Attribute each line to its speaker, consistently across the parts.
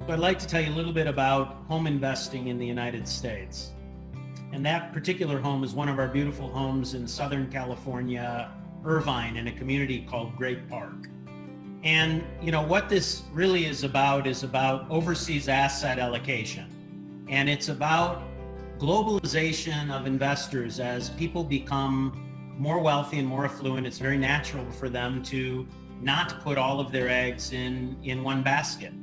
Speaker 1: So I'd like to tell you a little bit about home investing in the United States. And that particular home is one of our beautiful homes in Southern California, Irvine, in a community called Great Park. And what this really is about overseas asset allocation. And it's about globalization of investors. As people become more wealthy and more affluent, it's very natural for them to not put all of their eggs in one basket.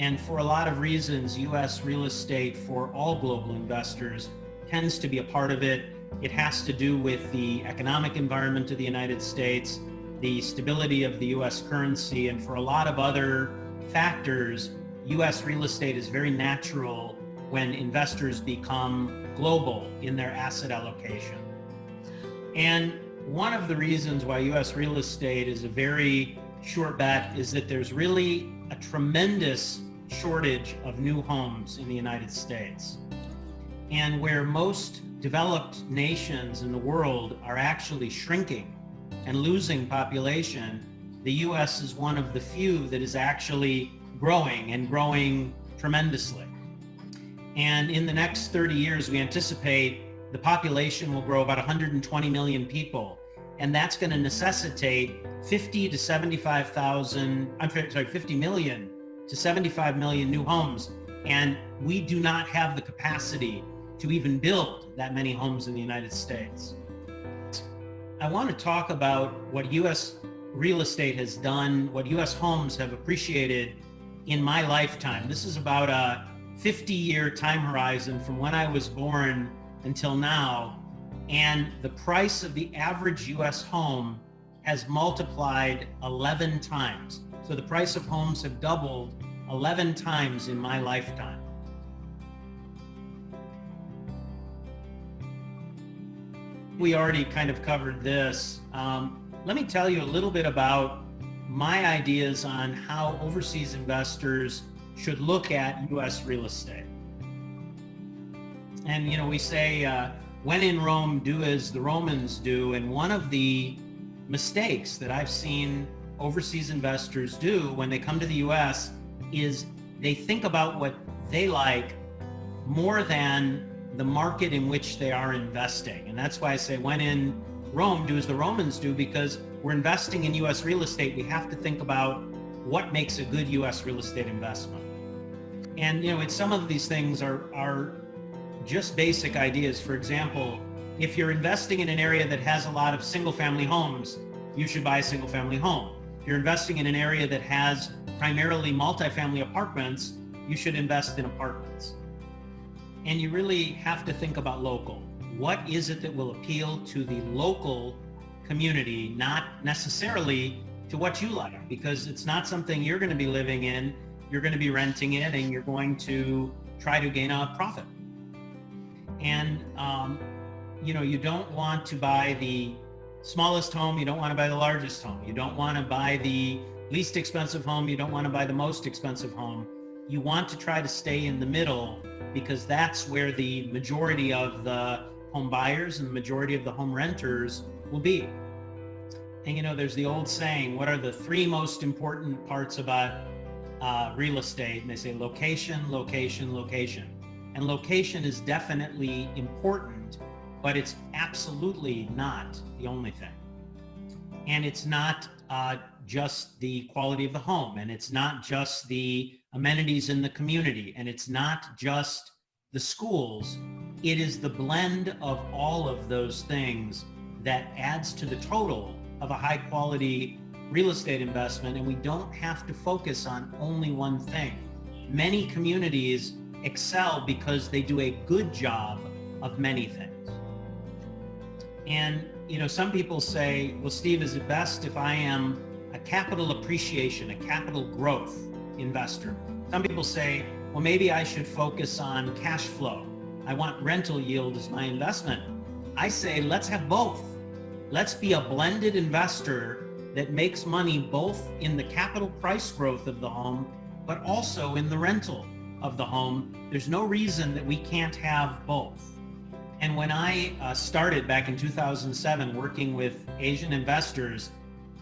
Speaker 1: And for a lot of reasons, U.S. real estate for all global investors tends to be a part of it. It has to do with the economic environment of the United States, the stability of the U.S. currency, and for a lot of other factors, U.S. real estate is very natural when investors become global in their asset allocation. And one of the reasons why U.S. real estate is a very sure bet is that there's really a tremendous shortage of new homes in the United States. And where most developed nations in the world are actually shrinking and losing population, the U.S. is one of the few that is actually growing and growing tremendously. And in the next 30 years, we anticipate the population will grow about 120 million people. And that's going to necessitate 50 million to 75 million new homes. And we do not have the capacity to even build that many homes in the United States. I want to talk about what U.S. real estate has done, what U.S. homes have appreciated in my lifetime. This is about a 50-year time horizon from when I was born until now. And the price of the average U.S. home has multiplied 11 times. So the price of homes have doubled 11 times in my lifetime. We already kind of covered this. Let me tell you a little bit about my ideas on how overseas investors should look at U.S. real estate. And we say, when in Rome, do as the Romans do. And one of the mistakes that I've seen overseas investors do when they come to the U.S. is they think about what they like more than the market in which they are investing. And that's why I say, when in Rome, do as the Romans do, because we're investing in U.S. real estate. We have to think about what makes a good U.S. real estate investment. And it's some of these things are just basic ideas. For example, if you're investing in an area that has a lot of single-family homes, you should buy a single-family home. If you're investing in an area that has primarily multifamily apartments, you should invest in apartments. And you really have to think about local. What is it that will appeal to the local community, not necessarily to what you like? Because it's not something you're going to be living in. You're going to be renting it, and you're going to try to gain a profit. And you don't want to buy the smallest home. You don't want to buy the largest home. You don't want to buy the least expensive home. You don't want to buy the most expensive home. You want to try to stay in the middle, because that's where the majority of the home buyers and the majority of the home renters will be. And there's the old saying, what are the three most important parts about real estate? And they say location, location, location. And location is definitely important, but it's absolutely not the only thing. And it's not just the quality of the home, and it's not just the amenities in the community, and it's not just the schools. It is the blend of all of those things that adds to the total of a high quality real estate investment. And we don't have to focus on only one thing. Many communities excel because they do a good job of many things. And some people say, well, Steve, is it best if I am a capital appreciation, a capital growth investor? Some people say, well, maybe I should focus on cash flow. I want rental yield as my investment. I say, let's have both. Let's be a blended investor that makes money both in the capital price growth of the home, but also in the rental of the home. There's no reason that we can't have both. And when I started back in 2007 working with Asian investors,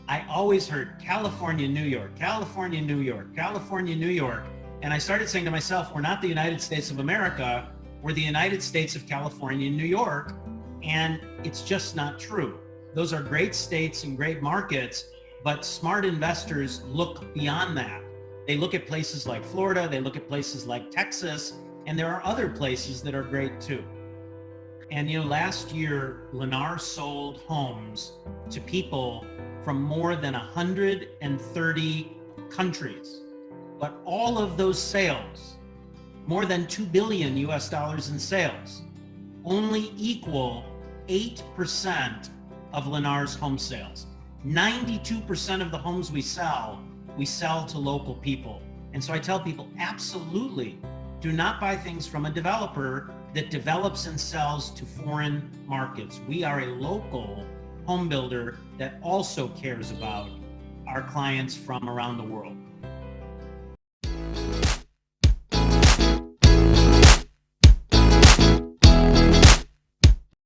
Speaker 1: I always heard California, New York, California, New York, California, New York. And I started saying to myself, we're not the United States of America, we're the United States of California and New York. And it's just not true. Those are great states and great markets, but smart investors look beyond that. They look at places like Florida, they look at places like Texas, and there are other places that are great too. And last year, Lennar sold homes to people from more than 130 countries. But all of those sales, more than $2 billion in sales, only equal 8% of Lennar's home sales. 92% of the homes we sell to local people. And so I tell people, absolutely, do not buy things from a developer that develops and sells to foreign markets. We are a local home builder that also cares about our clients from around the world.